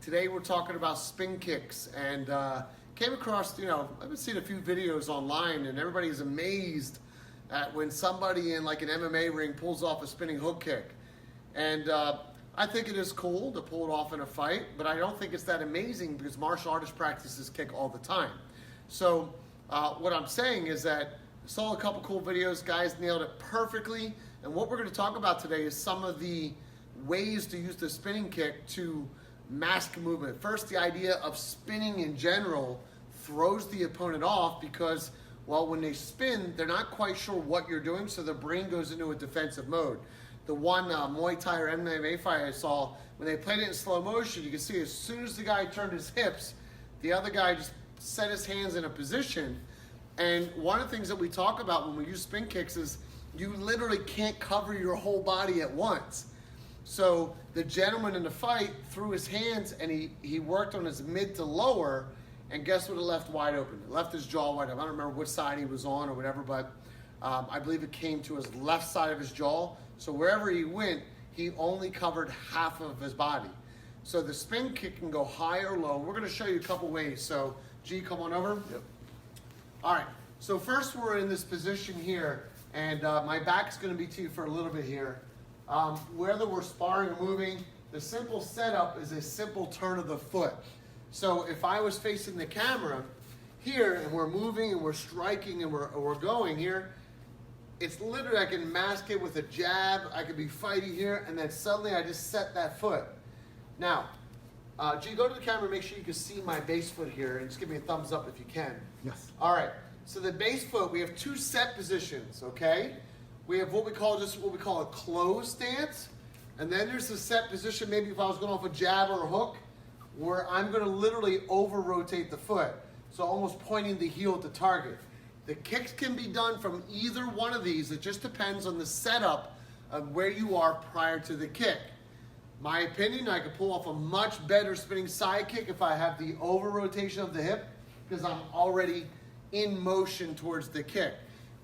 Today we're talking about spin kicks, and came across, I've been seeing a few videos online, and everybody's amazed at when somebody in like an MMA ring pulls off a spinning hook kick. And I think it is cool to pull it off in a fight, but I don't think it's that amazing because martial artists practice this kick all the time. So what I'm saying is that I saw a couple cool videos, guys nailed it perfectly, and what we're going to talk about today is some of the ways to use the spinning kick to mask movement. First, the idea of spinning in general throws the opponent off because, well, when they spin, they're not quite sure what you're doing, so their brain goes into a defensive mode. The one Muay Thai or MMA fight I saw, when they played it in slow motion, you can see as soon as the guy turned his hips, the other guy just set his hands in a position. And one of the things that we talk about when we use spin kicks is you literally can't cover your whole body at once. So the gentleman in the fight threw his hands and he worked on his mid to lower, and guess what it left wide open? It left his jaw wide open. I don't remember which side he was on or whatever, but I believe it came to his left side of his jaw. So wherever he went, he only covered half of his body. So the spin kick can go high or low. We're gonna show you a couple ways. So G, come on over. Yep. All right, so first we're in this position here, and my back's gonna be to you for a little bit here. Whether we're sparring or moving, the simple setup is a simple turn of the foot. So if I was facing the camera here and we're moving and we're striking and we're going here, it's literally I can mask it with a jab, I could be fighting here, and then suddenly I just set that foot. Now, G, go to the camera, make sure you can see my base foot here, and just give me a thumbs up if you can. Yes. All right, so the base foot, we have two set positions, okay? We have what we call a closed stance, and then there's a set position, maybe if I was going off a jab or a hook, where I'm going to literally over-rotate the foot, so almost pointing the heel at the target. The kicks can be done from either one of these. It just depends on the setup of where you are prior to the kick. My opinion, I could pull off a much better spinning side kick if I have the over-rotation of the hip because I'm already in motion towards the kick.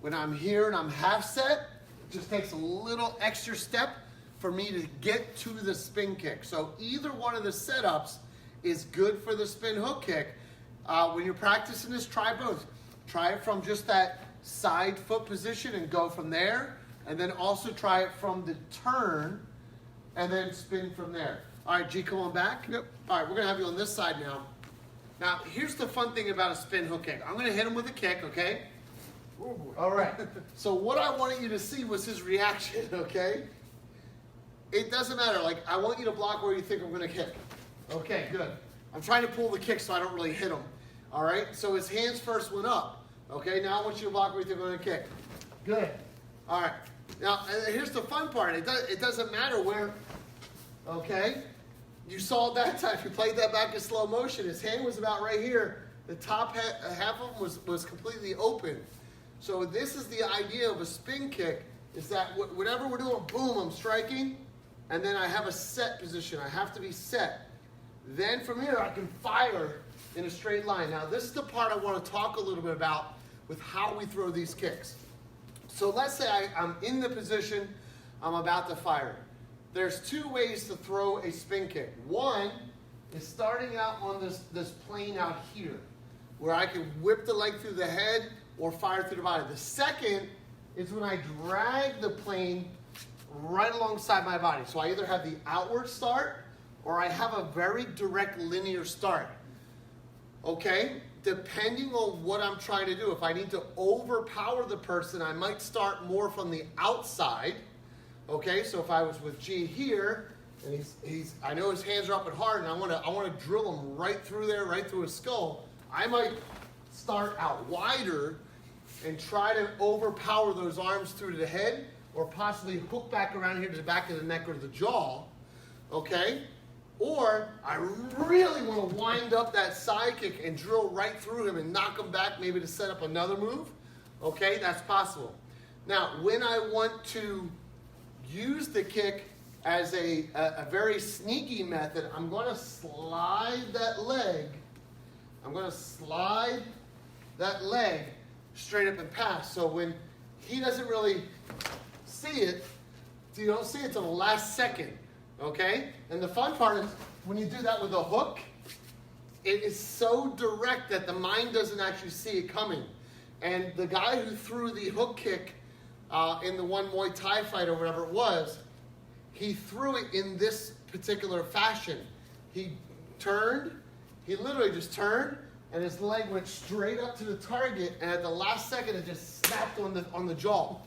When I'm here and I'm half set, it just takes a little extra step for me to get to the spin kick. So either one of the setups is good for the spin hook kick. When you're practicing this, try both. Try it from just that side foot position and go from there. And then also try it from the turn and then spin from there. All right, G, come on back. Yep. All right, we're gonna have you on this side now. Now, here's the fun thing about a spin hook kick. I'm gonna hit him with a kick, okay? All right, so what I wanted you to see was his reaction, okay? It doesn't matter, like I want you to block where you think I'm gonna kick. Okay, good. I'm trying to pull the kick so I don't really hit him. All right, so his hands first went up. Okay, now I want you to block where you think I'm gonna kick. Good. All right, now here's the fun part. It doesn't matter where, okay? You saw that time, you played that back in slow motion. His hand was about right here. The top half of him was completely open. So this is the idea of a spin kick, is that whatever we're doing, boom, I'm striking, and then I have a set position. I have to be set. Then from here, I can fire in a straight line. Now, this is the part I want to talk a little bit about with how we throw these kicks. So let's say I'm in the position, I'm about to fire. There's two ways to throw a spin kick. One is starting out on this plane out here, where I can whip the leg through the head or fire through the body. The second is when I drag the plane right alongside my body. So I either have the outward start or I have a very direct linear start. Okay? Depending on what I'm trying to do, if I need to overpower the person, I might start more from the outside. Okay, so if I was with G here, and I know his hands are up and hard, and I want to drill him right through there, right through his skull, I might start out wider and try to overpower those arms through to the head, or possibly hook back around here to the back of the neck or the jaw. Okay? Or I really want to wind up that side kick and drill right through him and knock him back, maybe to set up another move. Okay, that's possible. Now, when I want to use the kick as a very sneaky method, I'm going to slide that leg. I'm going to slide that leg straight up and pass. So when he doesn't really see it, you don't see it till the last second. Okay? And the fun part is when you do that with a hook, it is so direct that the mind doesn't actually see it coming. And the guy who threw the hook kick in the one Muay Thai fight or whatever it was, he threw it in this particular fashion. He turned, he literally just turned, and his leg went straight up to the target, and at the last second it just snapped on the jaw.